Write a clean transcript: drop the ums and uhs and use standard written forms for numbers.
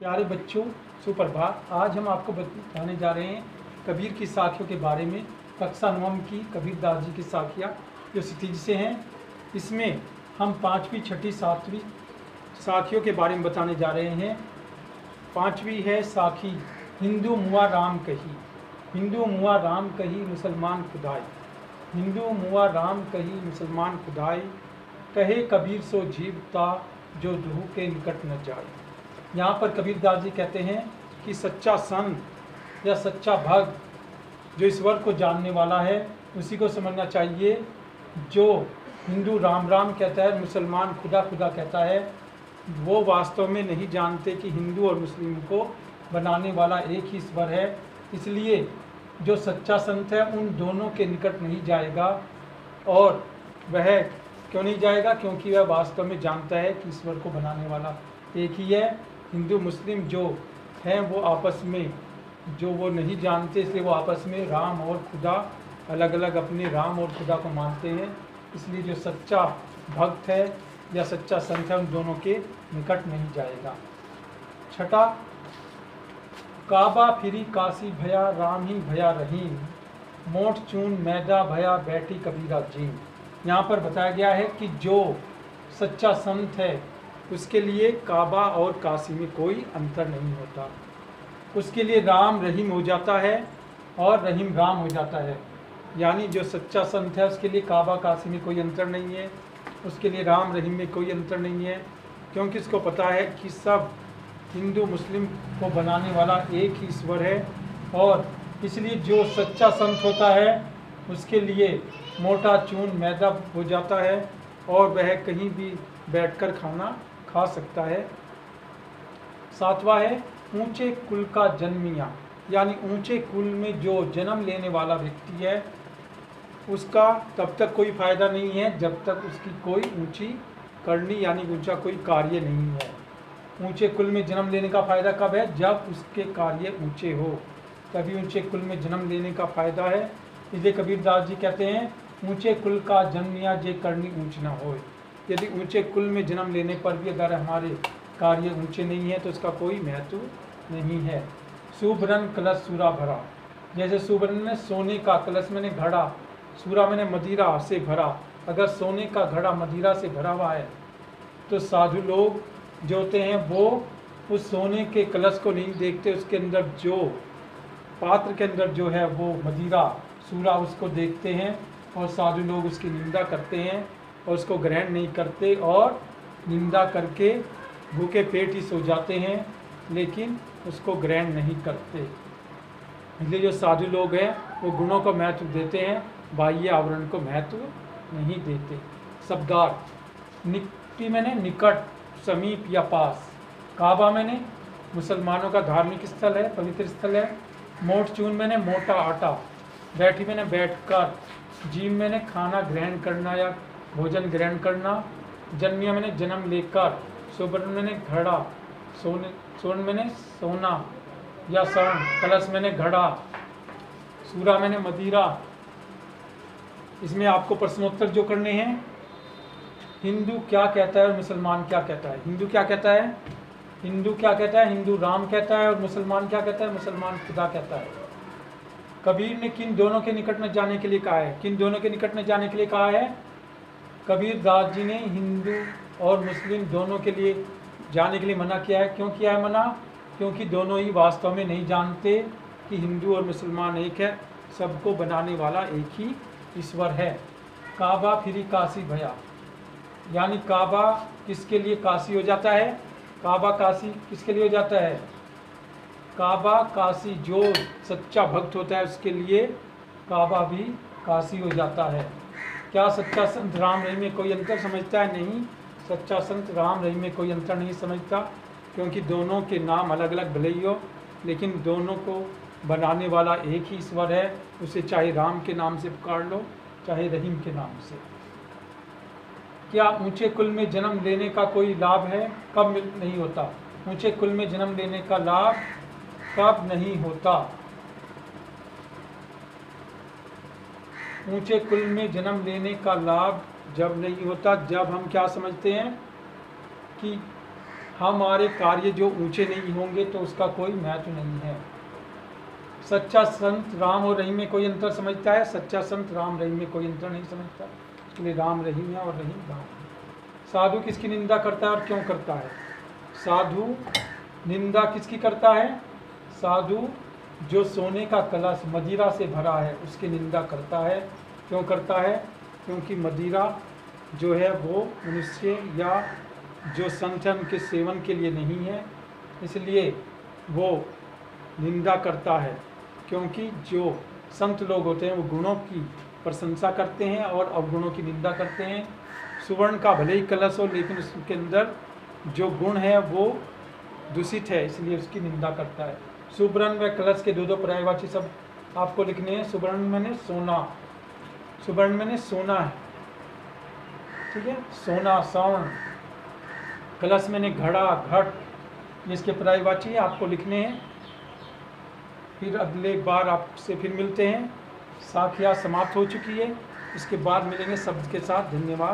प्यारे बच्चों, सुप्रभात। आज हम आपको बताने जा रहे हैं कबीर की साखियों के बारे में। कक्षा 9 की कबीरदास जी की साखियाँ जो क्षितिज से हैं, इसमें हम 5वीं, 6ठी, 7वीं साखियों के बारे में बताने जा रहे हैं। 5वीं है साखी, हिंदू मुआ राम कही। हिंदू मुआ राम कही मुसलमान खुदाई। हिंदू मुआ राम कही मुसलमान खुदाई। कहे कबीर सो जीवता जो दुहू के निकट न जाए। यहाँ पर कबीरदास जी कहते हैं कि सच्चा संत या सच्चा भक्त जो ईश्वर को जानने वाला है उसी को समझना चाहिए। जो हिंदू राम राम कहता है, मुसलमान खुदा खुदा कहता है, वो वास्तव में नहीं जानते कि हिंदू और मुस्लिम को बनाने वाला एक ही ईश्वर है। इसलिए जो सच्चा संत है उन दोनों के निकट नहीं जाएगा। और वह क्यों नहीं जाएगा? क्योंकि वह वास्तव में जानता है कि ईश्वर को बनाने वाला एक ही है। हिंदू मुस्लिम जो हैं वो आपस में जो वो नहीं जानते, इसलिए वो आपस में राम और खुदा अलग अलग अपने राम और खुदा को मानते हैं। इसलिए जो सच्चा भक्त है या सच्चा संत है उन दोनों के निकट नहीं जाएगा। 6ठा, काबा फिरी काशी भया राम ही भया रहीम। मोठ चून मैदा भया बैठी कबीरा जीम। यहाँ पर बताया गया है कि जो सच्चा संत है उसके लिए काबा और काशी में कोई अंतर नहीं होता। उसके लिए राम रहीम हो जाता है और रहीम राम हो जाता है। यानी जो सच्चा संत है उसके लिए काबा काशी में कोई अंतर नहीं है, उसके लिए राम रहीम में कोई अंतर नहीं है, क्योंकि उसको पता है कि सब हिंदू मुस्लिम को बनाने वाला एक ही ईश्वर है। और इसलिए जो सच्चा संत होता है उसके लिए मोटा चून मैदा हो जाता है और वह कहीं भी बैठकर खाना खा सकता है। 7वां है ऊंचे कुल का जन्मिया। यानी ऊंचे कुल में जो जन्म लेने वाला व्यक्ति है उसका तब तक कोई फायदा नहीं है जब तक उसकी कोई ऊंची करनी यानी ऊंचा कोई कार्य नहीं है। ऊंचे कुल में जन्म लेने का फायदा कब है? जब उसके कार्य ऊंचे हो, तभी ऊंचे कुल में जन्म लेने का फायदा है। इसलिए कबीरदास जी कहते हैं ऊंचे कुल का जन्मिया जे करनी ऊंच ना हो। यदि ऊंचे कुल में जन्म लेने पर भी अगर हमारे कार्य ऊंचे नहीं है तो उसका कोई महत्व नहीं है। सुभरन कलश सूरा भरा। जैसे सुभरन में सोने का कलश मैंने घड़ा, सूरा मैंने मदिरा से भरा। अगर सोने का घड़ा मदिरा से भरा हुआ है तो साधु लोग जो होते हैं वो उस सोने के कलश को नहीं देखते, उसके अंदर जो पात्र के अंदर जो है वो मदिरा सूरा उसको देखते हैं। और साधु लोग उसकी निंदा करते हैं और उसको ग्रहण नहीं करते और निंदा करके भूखे पेट ही सो जाते हैं, लेकिन उसको ग्रहण नहीं करते। इसलिए जो साधु लोग हैं वो गुणों को महत्व देते हैं, बाह्य आवरण को महत्व नहीं देते। शब्दार्थ, निकटी मैंने निकट, समीप या पास। काबा मैंने मुसलमानों का धार्मिक स्थल है, पवित्र स्थल है। मोठ चून मैंने मोटा आटा। बैठी मैंने बैठकर। जीम मैंने खाना ग्रहण करना या भोजन ग्रहण करना। जन्मिया मैंने जन्म लेकर। सुवर्ण मैंने घड़ा। सोन मैंने सोना या स्वर्ण। कलश मैंने घड़ा। सूरा मैंने मदिरा। इसमें आपको प्रश्नोत्तर जो करने हैं, हिंदू क्या कहता है और मुसलमान क्या कहता है। हिंदू क्या कहता है? हिंदू क्या कहता है? हिंदू राम कहता है। और मुसलमान क्या कहता है? मुसलमान खुदा कहता है। कबीर ने किन दोनों के निकट न जाने के लिए कहा है? किन दोनों के निकट न जाने के लिए कहा है? कबीरदास जी ने हिंदू और मुस्लिम दोनों के लिए जाने के लिए मना किया है। क्यों किया है मना? क्योंकि दोनों ही वास्तव में नहीं जानते कि हिंदू और मुसलमान एक है, सबको बनाने वाला एक ही ईश्वर है। काबा फिरी काशी भया। यानी काबा किसके लिए काशी हो जाता है? काबा काशी किसके लिए हो जाता है? काबा काशी जो सच्चा भक्त होता है उसके लिए काबा भी काशी हो जाता है। क्या सच्चा संत राम रहीम में कोई अंतर समझता है? नहीं, सच्चा संत राम रहीम में कोई अंतर नहीं समझता, क्योंकि दोनों के नाम अलग अलग भले ही हो, लेकिन दोनों को बनाने वाला एक ही ईश्वर है। उसे चाहे राम के नाम से पुकार लो, चाहे रहीम के नाम से। क्या ऊंचे कुल में जन्म लेने का कोई लाभ है? कब नहीं होता? ऊंचे कुल में जन्म लेने का लाभ कब नहीं होता? ऊंचे कुल में जन्म लेने का लाभ जब नहीं होता, जब हम क्या समझते हैं कि हमारे कार्य जो ऊंचे नहीं होंगे तो उसका कोई महत्व नहीं है। सच्चा संत राम और रहीम में कोई अंतर समझता है? सच्चा संत राम रहीम में कोई अंतर नहीं समझता, इसलिए राम रहीम है और रहीम राम है। साधु किसकी निंदा करता है और क्यों करता है? साधु निंदा किसकी करता है? साधु जो सोने का कलश मदिरा से भरा है उसकी निंदा करता है। क्यों करता है? क्योंकि मदिरा जो है वो मनुष्य या जो संत है उनके सेवन के लिए नहीं है, इसलिए वो निंदा करता है। क्योंकि जो संत लोग होते हैं वो गुणों की प्रशंसा करते हैं और अवगुणों की निंदा करते हैं। सुवर्ण का भले ही कलश हो लेकिन उसके अंदर जो गुण है वो दूषित है, इसलिए उसकी निंदा करता है। सुवर्ण व कलश के दो पर्यायवाची शब्द आपको लिखने हैं। सुवर्ण मैंने सोना, सुवर्ण मैंने सोना है, ठीक है, सोना स्वर्ण। कलश मैंने घड़ा घट, जिसके पर्यायवाची आपको लिखने हैं। फिर अगले बार आपसे फिर मिलते हैं। साखिया समाप्त हो चुकी है, इसके बाद मिलेंगे शब्द के साथ। धन्यवाद।